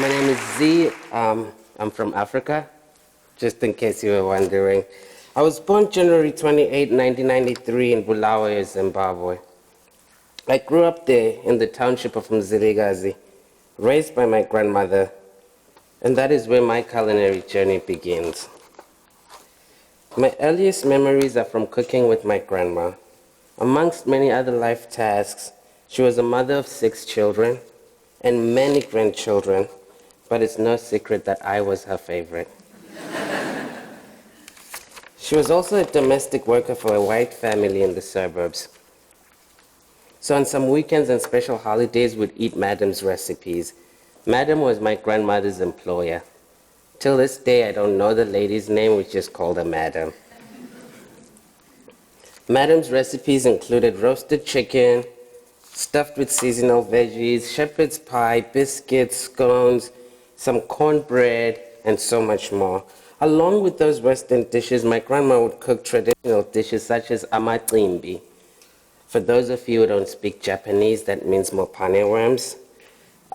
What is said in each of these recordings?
My name is Z. I'm from Africa, just in case you were wondering. I was born January 28, 1993 in Bulawayo, Zimbabwe. I grew up there in the township of Mzilikazi, raised by my grandmother, and that is where my culinary journey begins. My earliest memories are from cooking with my grandma. Amongst many other life tasks, she was a mother of 6 children and many grandchildren, but it's no secret that I was her favorite. She was also a domestic worker for a white family in the suburbs. So on some weekends and special holidays, we'd eat Madam's recipes. Madam was my grandmother's employer. Till this day, I don't know the lady's name, we just called her Madam. Madam's recipes included roasted chicken, stuffed with seasonal veggies, shepherd's pie, biscuits, scones, some cornbread, and so much more. Along with those Western dishes, my grandma would cook traditional dishes such as amaqimbi. For those of you who don't speak Japanese, that means mopane worms.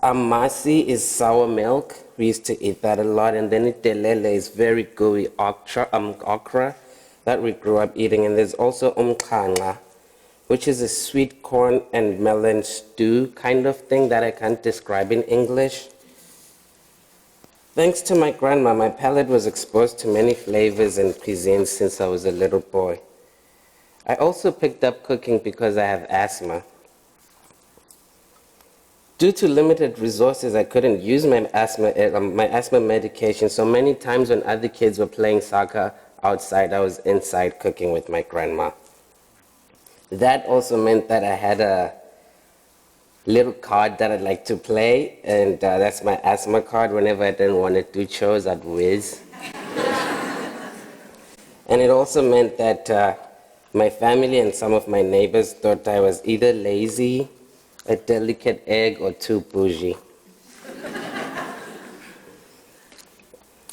Amasi is sour milk. We used to eat that a lot. And then itelele is very gooey okra that we grew up eating. And there's also umkanga, which is a sweet corn and melon stew kind of thing that I can't describe in English. Thanks to my grandma, my palate was exposed to many flavors and cuisines since I was a little boy. I also picked up cooking because I have asthma. Due to limited resources, I couldn't use my asthma medication, so many times when other kids were playing soccer outside, I was inside cooking with my grandma. That also meant that I had a little card that I'd like to play, and that's my asthma card. Whenever I didn't want to do chores, I'd whiz. And it also meant that my family and some of my neighbors thought I was either lazy, a delicate egg, or too bougie.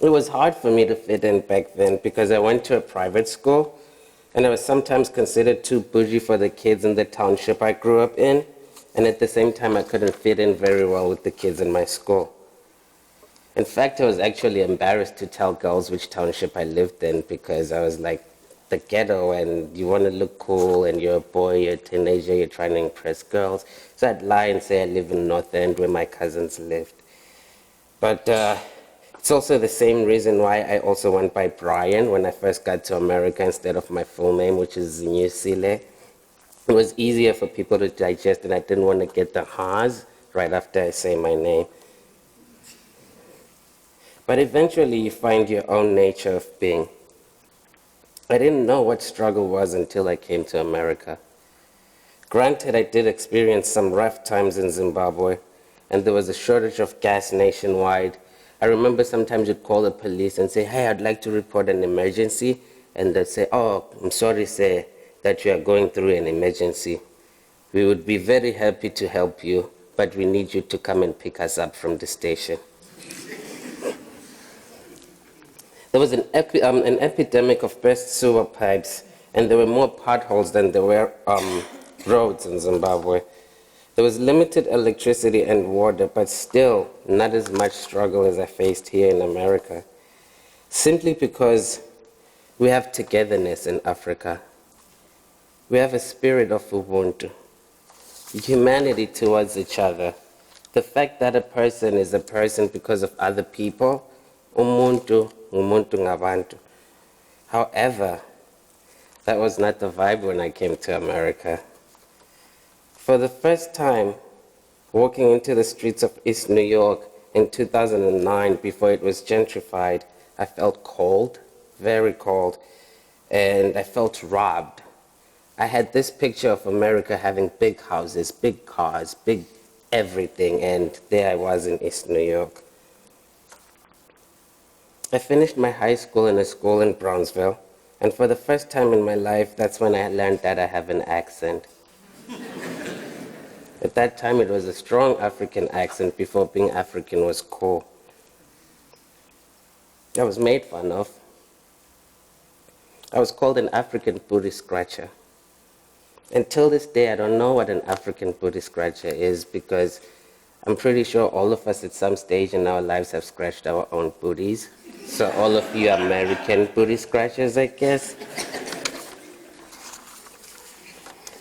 It was hard for me to fit in back then because I went to a private school, and I was sometimes considered too bougie for the kids in the township I grew up in. And at the same time, I couldn't fit in very well with the kids in my school. In fact, I was actually embarrassed to tell girls which township I lived in because I was like the ghetto and you want to look cool and you're a boy, you're a teenager, you're trying to impress girls. So I'd lie and say I live in North End where my cousins lived. But it's also the same reason why I also went by Brian when I first got to America instead of my full name, which is Zinyusile. It was easier for people to digest, and I didn't want to get the ha's right after I say my name. But eventually, you find your own nature of being. I didn't know what struggle was until I came to America. Granted, I did experience some rough times in Zimbabwe, and there was a shortage of gas nationwide. I remember sometimes you'd call the police and say, "Hey, I'd like to report an emergency," and they'd say, "Oh, I'm sorry, sir, that you are going through an emergency. We would be very happy to help you, but we need you to come and pick us up from the station." There was an epidemic of burst sewer pipes, and there were more potholes than there were roads in Zimbabwe. There was limited electricity and water, but still not as much struggle as I faced here in America. Simply because we have togetherness in Africa. We have a spirit of Ubuntu, humanity towards each other. The fact that a person is a person because of other people, umuntu, umuntu ngabantu. However, that was not the vibe when I came to America. For the first time, walking into the streets of East New York in 2009, before it was gentrified, I felt cold, very cold, and I felt robbed. I had this picture of America having big houses, big cars, big everything, and there I was in East New York. I finished my high school in a school in Brownsville, and for the first time in my life, that's when I learned that I have an accent. At that time, it was a strong African accent before being African was cool. I was made fun of. I was called an African booty scratcher. Until this day, I don't know what an African booty scratcher is because I'm pretty sure all of us at some stage in our lives have scratched our own booties. So all of you American booty scratchers, I guess.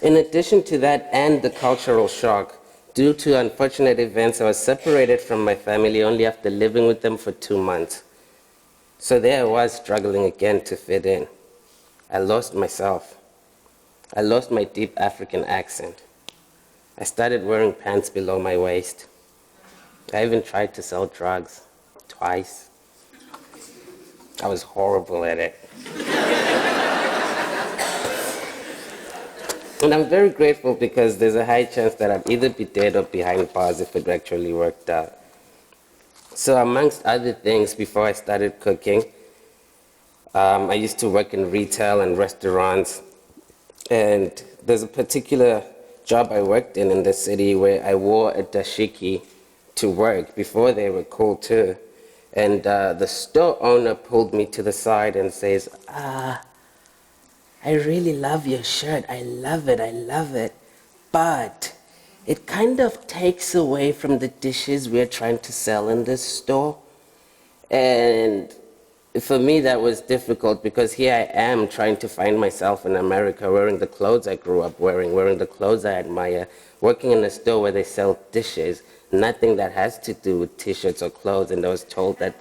In addition to that and the cultural shock, due to unfortunate events, I was separated from my family only after living with them for 2 months. So there I was struggling again to fit in. I lost myself. I lost my deep African accent. I started wearing pants below my waist. I even tried to sell drugs twice. I was horrible at it. And I'm very grateful because there's a high chance that I'd either be dead or behind bars if it actually worked out. So amongst other things, before I started cooking, I used to work in retail and restaurants. And there's a particular job I worked in the city where I wore a dashiki to work before they were cool too. And the store owner pulled me to the side and says, I really love your shirt. I love it. But it kind of takes away from the dishes we're trying to sell in this store. And for me, that was difficult because here I am trying to find myself in America, wearing the clothes I grew up wearing the clothes I admire, working in a store where they sell dishes, nothing that has to do with t-shirts or clothes. And I was told that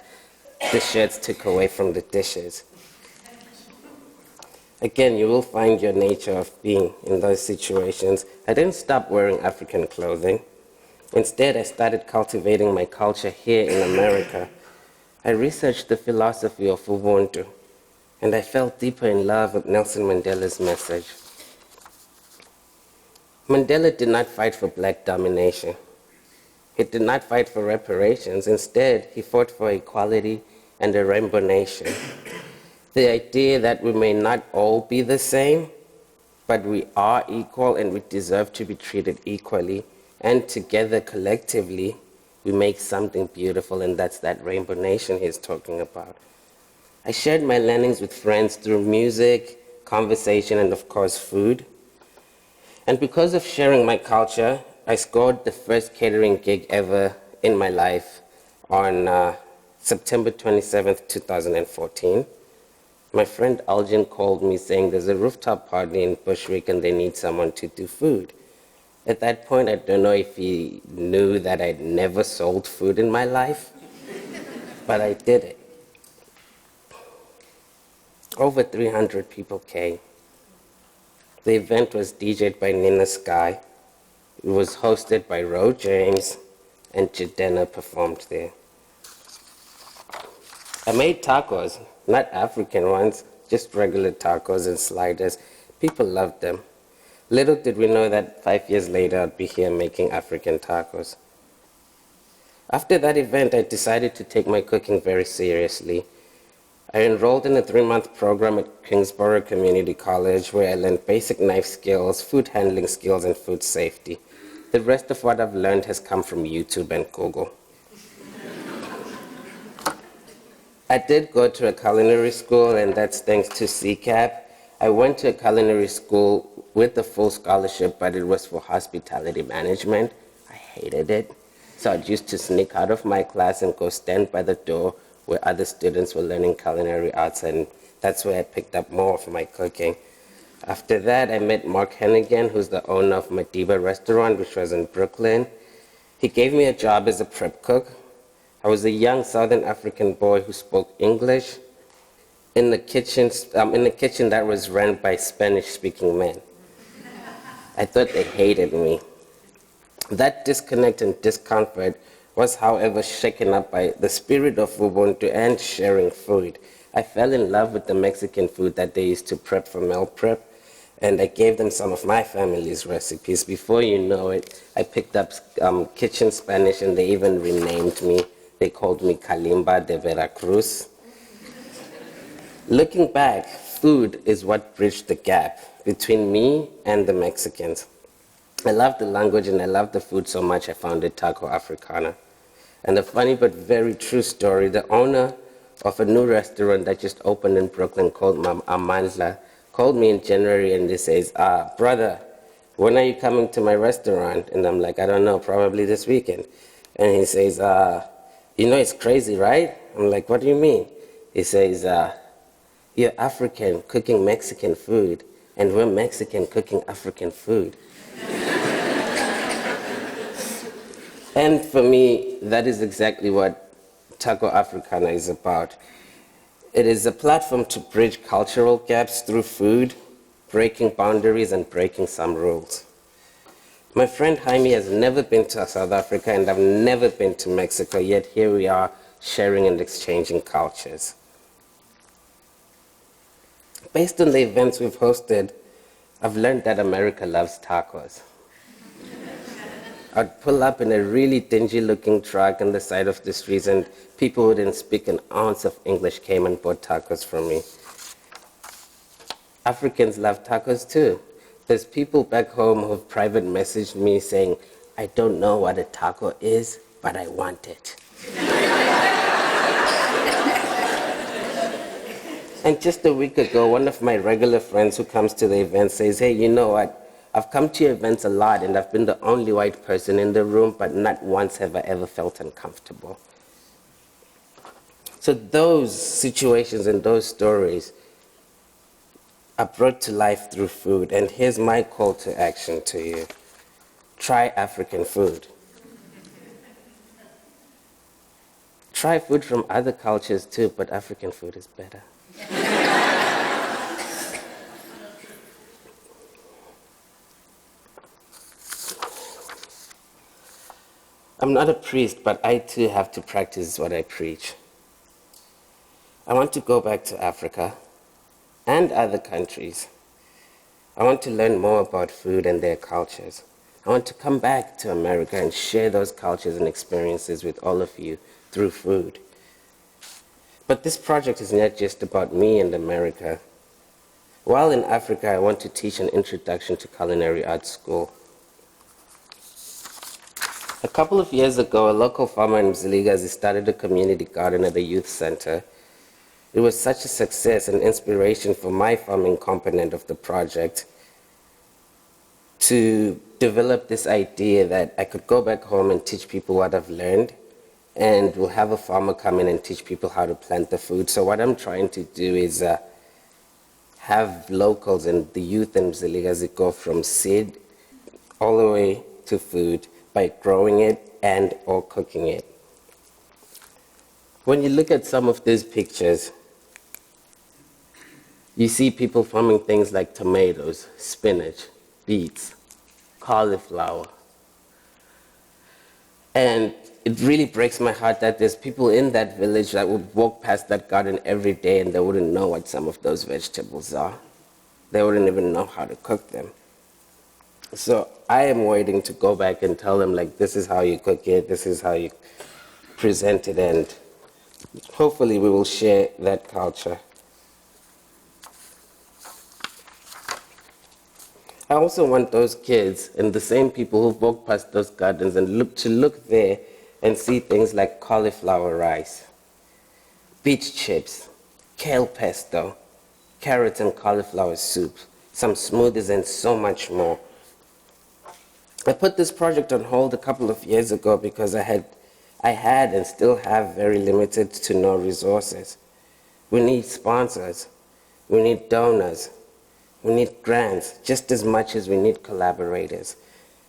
the shirts took away from the dishes. Again, you will find your nature of being in those situations. I didn't stop wearing African clothing. Instead, I started cultivating my culture here in America. I researched the philosophy of Ubuntu, and I fell deeper in love with Nelson Mandela's message. Mandela did not fight for black domination. He did not fight for reparations. Instead, he fought for equality and a rainbow nation. The idea that we may not all be the same, but we are equal and we deserve to be treated equally, and together collectively, we make something beautiful, and that's that rainbow nation he's talking about. I shared my learnings with friends through music, conversation, and of course, food. And because of sharing my culture, I scored the first catering gig ever in my life on September 27th, 2014. My friend Algin called me saying there's a rooftop party in Bushwick and they need someone to do food. At that point, I don't know if he knew that I'd never sold food in my life, but I did it. Over 300 people came. The event was DJ'd by Nina Sky. It was hosted by Ro James, and Jadena performed there. I made tacos, not African ones, just regular tacos and sliders. People loved them. Little did we know that 5 years later I'd be here making African tacos. After that event, I decided to take my cooking very seriously. I enrolled in a 3-month program at Kingsborough Community College where I learned basic knife skills, food handling skills, and food safety. The rest of what I've learned has come from YouTube and Google. I did go to a culinary school, and that's thanks to CCAP. I went to a culinary school with a full scholarship, but it was for hospitality management. I hated it. So I used to sneak out of my class and go stand by the door where other students were learning culinary arts, and that's where I picked up more of my cooking. After that, I met Mark Hennigan, who's the owner of Madiba restaurant, which was in Brooklyn. He gave me a job as a prep cook. I was a young Southern African boy who spoke English in the kitchen that was run by Spanish-speaking men. I thought they hated me. That disconnect and discomfort was, however, shaken up by the spirit of Ubuntu and sharing food. I fell in love with the Mexican food that they used to prep for meal prep, and I gave them some of my family's recipes. Before you know it, I picked up kitchen Spanish, and they even renamed me. They called me Kalimba de Veracruz. Looking back, food is what bridged the gap between me and the Mexicans. I love the language and I love the food so much I founded Taco Africana. And a funny but very true story, the owner of a new restaurant that just opened in Brooklyn called Amandla called me in January and he says, brother, when are you coming to my restaurant? And I'm like, I don't know, probably this weekend. And he says, you know, it's crazy, right? I'm like, what do you mean? He says, you're African cooking Mexican food, and we're Mexican cooking African food. And for me, that is exactly what Taco Africana is about. It is a platform to bridge cultural gaps through food, breaking boundaries and breaking some rules. My friend Jaime has never been to South Africa, and I've never been to Mexico, yet here we are sharing and exchanging cultures. Based on the events we've hosted, I've learned that America loves tacos. I'd pull up in a really dingy-looking truck on the side of the streets, and people who didn't speak an ounce of English came and bought tacos from me. Africans love tacos too. There's people back home who've private messaged me saying, I don't know what a taco is, but I want it. And just a week ago, one of my regular friends who comes to the event says, hey, you know what? I've come to your events a lot, and I've been the only white person in the room, but not once have I ever felt uncomfortable. So those situations and those stories are brought to life through food, and here's my call to action to you. Try African food. Try food from other cultures too, but African food is better. I'm not a priest, but I too have to practice what I preach. I want to go back to Africa and other countries. I want to learn more about food and their cultures. I want to come back to America and share those cultures and experiences with all of you through food. But this project is not just about me and America. While in Africa, I want to teach an introduction to culinary art school. A couple of years ago, a local farmer in Mzilikazi started a community garden at a youth center. It was such a success and inspiration for my farming component of the project to develop this idea that I could go back home and teach people what I've learned, and we'll have a farmer come in and teach people how to plant the food. So what I'm trying to do is have locals and the youth in Mzilikazi go from seed all the way to food by growing it and or cooking it. When you look at some of these pictures, you see people farming things like tomatoes, spinach, beets, cauliflower. And it really breaks my heart that there's people in that village that would walk past that garden every day and they wouldn't know what some of those vegetables are. They wouldn't even know how to cook them. So I am waiting to go back and tell them, like, this is how you cook it, this is how you present it, and hopefully we will share that culture. I also want those kids and the same people who walk past those gardens and look there and see things like cauliflower rice, beet chips, kale pesto, carrot and cauliflower soup, some smoothies, and so much more. I put this project on hold a couple of years ago because I had and still have very limited to no resources. We need sponsors, we need donors, we need grants just as much as we need collaborators.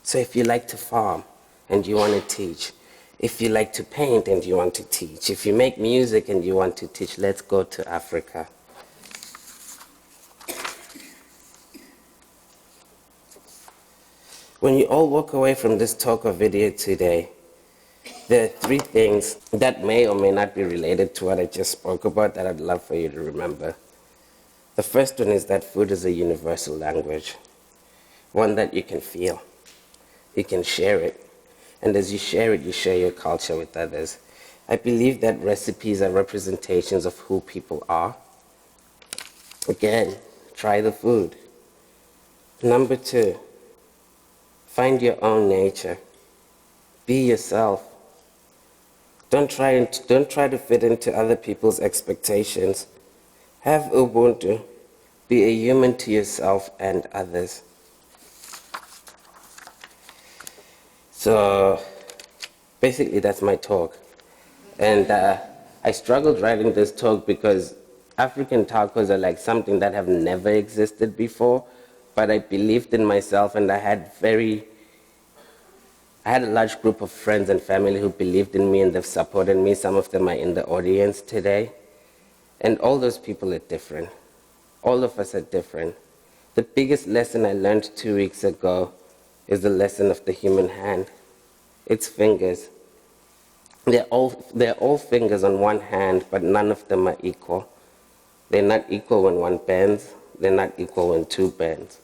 So if you like to farm and you want to teach, if you like to paint and you want to teach, if you make music and you want to teach, let's go to Africa. When you all walk away from this talk or video today, there are 3 things that may or may not be related to what I just spoke about that I'd love for you to remember. The first one is that food is a universal language, one that you can feel. You can share it. And as you share it, you share your culture with others. I believe that recipes are representations of who people are. Again, try the food. Number 2, find your own nature. Be yourself. Don't try to fit into other people's expectations. Have Ubuntu. Be a human to yourself and others. Basically, that's my talk. And I struggled writing this talk because African tacos are like something that have never existed before, but I believed in myself, and I had a large group of friends and family who believed in me and they've supported me. Some of them are in the audience today. And all those people are different. All of us are different. The biggest lesson I learned 2 weeks ago is the lesson of the human hand. It's fingers. They're all fingers on one hand, but none of them are equal. They're not equal when one bends. They're not equal when two bends.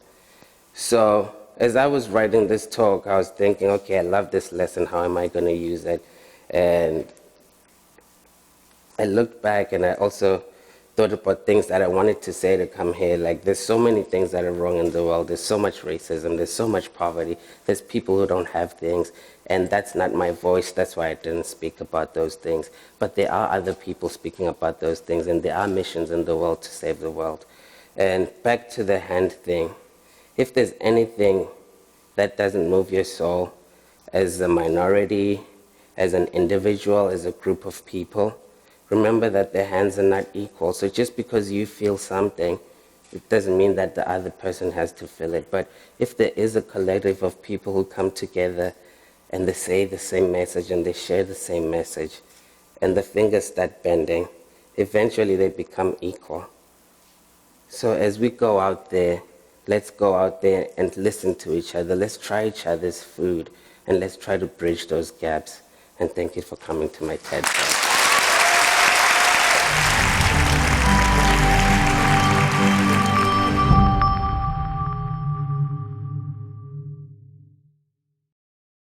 So as I was writing this talk, I was thinking, okay, I love this lesson. How am I going to use it? And I looked back and I also thought about things that I wanted to say to come here. Like, there's so many things that are wrong in the world. There's so much racism. There's so much poverty. There's people who don't have things. And that's not my voice. That's why I didn't speak about those things. But there are other people speaking about those things. And there are missions in the world to save the world. And back to the hand thing. If there's anything that doesn't move your soul as a minority, as an individual, as a group of people, remember that their hands are not equal. So just because you feel something, it doesn't mean that the other person has to feel it. But if there is a collective of people who come together and they say the same message and they share the same message, and the fingers start bending, eventually they become equal. So as we go out there, let's go out there and listen to each other. Let's try each other's food, and let's try to bridge those gaps. And thank you for coming to my TED Talk.